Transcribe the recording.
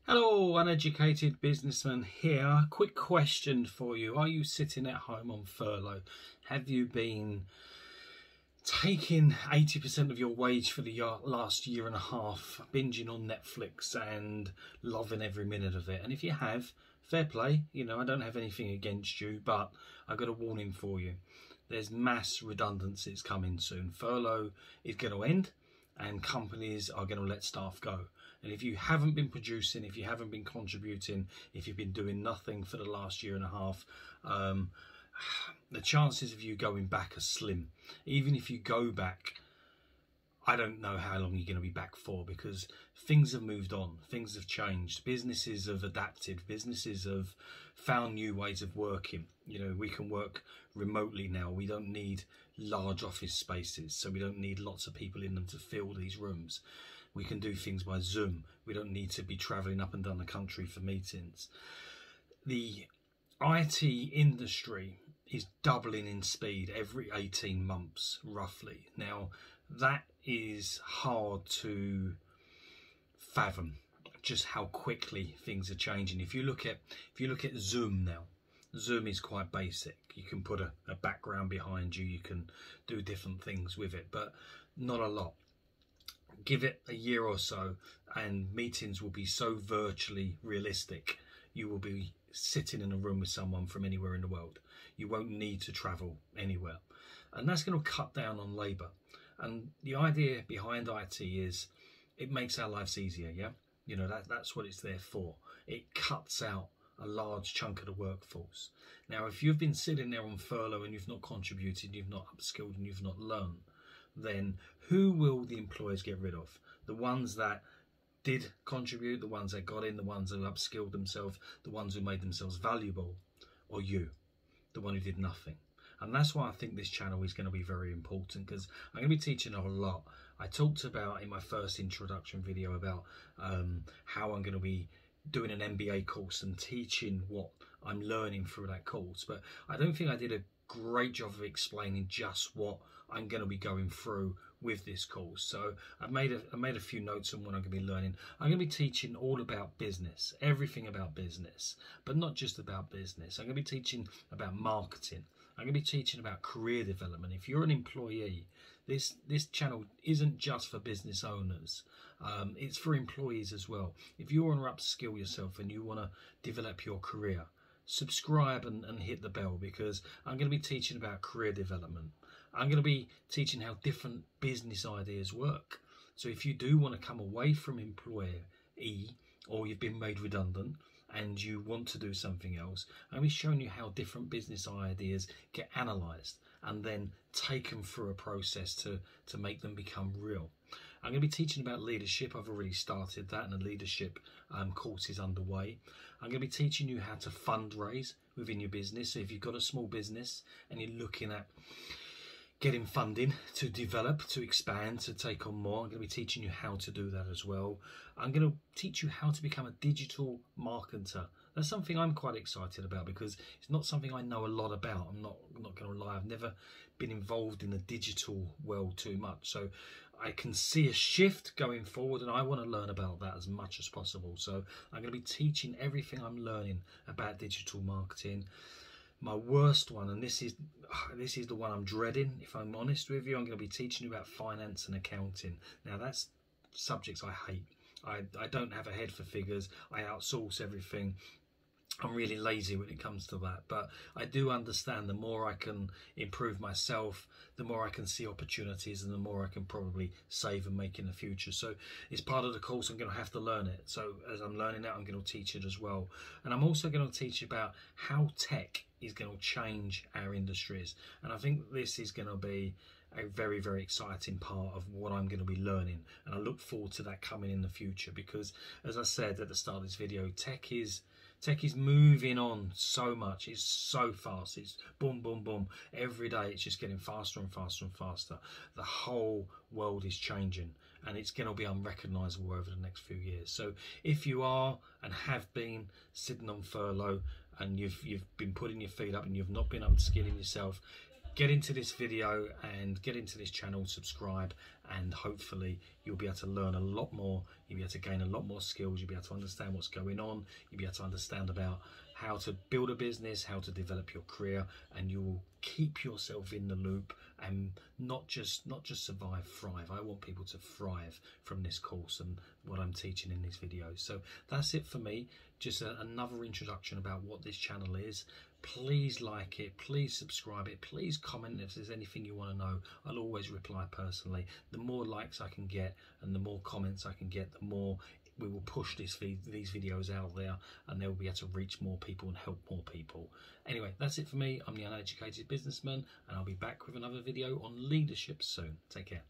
Hello, uneducated businessman here. Quick question for you. Are you sitting at home on furlough? Have you been taking 80% of your wage for the last year and a half, binging on Netflix and loving every minute of it? And if you have, fair play. You know, I don't have anything against you, but I've got a warning for you. There's mass redundancies coming soon. Furlough is going to end and companies are going to let staff go. And if you haven't been producing, if you haven't been contributing, if you've been doing nothing for the last year and a half, the chances of you going back are slim. Even if you go back, I don't know how long you're going to be back for, because things have moved on, things have changed, businesses have adapted, businesses have found new ways of working. You know, we can work remotely now. We don't need large office spaces, so we don't need lots of people in them to fill these rooms. We can do things by Zoom. We don't need to be travelling up and down the country for meetings. The IT industry is doubling in speed every 18 months, roughly. Now, that is hard to fathom, just how quickly things are changing. If you look at Zoom now, Zoom is quite basic. You can put a background behind you, you can do different things with it, but not a lot. Give it a year or so and meetings will be so virtually realistic. You will be sitting in a room with someone from anywhere in the world. You won't need to travel anywhere. And that's going to cut down on labour. And the idea behind IT is it makes our lives easier, yeah? You know, that's what it's there for. It cuts out a large chunk of the workforce. Now, if you've been sitting there on furlough and you've not contributed, you've not upskilled and you've not learned, then who will the employers get rid of? The ones that did contribute, the ones that got in, the ones who upskilled themselves, the ones who made themselves valuable, or you, the one who did nothing? And that's why I think this channel is going to be very important, because I'm going to be teaching a lot. I talked about in my first introduction video about how I'm going to be doing an MBA course and teaching what I'm learning through that course, but I don't think I did a great job of explaining just what I'm going to be going through with this course. So I've made a few notes on what I'm going to be learning. I'm going to be teaching all about business, everything about business, but not just about business. I'm going to be teaching about marketing. I'm going to be teaching about career development. If you're an employee, this channel isn't just for business owners. It's for employees as well. If you want to upskill yourself and you want to develop your career, subscribe and hit the bell, because I'm going to be teaching about career development. I'm going to be teaching how different business ideas work. So if you do want to come away from employee, or you've been made redundant and you want to do something else, I'm going to be showing you how different business ideas get analysed and then taken through a process to make them become real. I'm going to be teaching about leadership. I've already started that, and the leadership course is underway. I'm going to be teaching you how to fundraise within your business. So if you've got a small business and you're looking at getting funding to develop, to expand, to take on more, I'm going to be teaching you how to do that as well. I'm going to teach you how to become a digital marketer. That's something I'm quite excited about, because it's not something I know a lot about. I'm not going to lie, I've never been involved in the digital world too much. So I can see a shift going forward, and I want to learn about that as much as possible. So I'm going to be teaching everything I'm learning about digital marketing. My worst one, and this is the one I'm dreading, if I'm honest with you, I'm going to be teaching you about finance and accounting. Now, that's subjects I hate. I don't have a head for figures. I outsource everything. I'm really lazy when it comes to that, but I do understand the more I can improve myself, the more I can see opportunities, and the more I can probably save and make in the future. So it's part of the course. I'm going to have to learn it. So as I'm learning it, I'm going to teach it as well. And I'm also going to teach you about how tech is going to change our industries. And I think this is going to be a very, very exciting part of what I'm going to be learning. And I look forward to that coming in the future, because as I said at the start of this video, tech is moving on so much. It's so fast. It's boom, boom, boom. Every day it's just getting faster and faster and faster. The whole world is changing, and it's going to be unrecognisable over the next few years. So if you are and have been sitting on furlough and you've been putting your feet up and you've not been upskilling yourself, get into this video and get into this channel, subscribe, and hopefully you'll be able to learn a lot more. You'll be able to gain a lot more skills. You'll be able to understand what's going on. You'll be able to understand about how to build a business, how to develop your career, and you will keep yourself in the loop and not just survive, thrive. I want people to thrive from this course and what I'm teaching in these videos. So that's it for me. Just another introduction about what this channel is. Please like it, please subscribe it, please comment if there's anything you want to know. I'll always reply personally. The more likes I can get and the more comments I can get, the more we will push these videos out there, and they'll be able to reach more people and help more people. Anyway, that's it for me. I'm the Uneducated Businessman, and I'll be back with another video on leadership soon. Take care.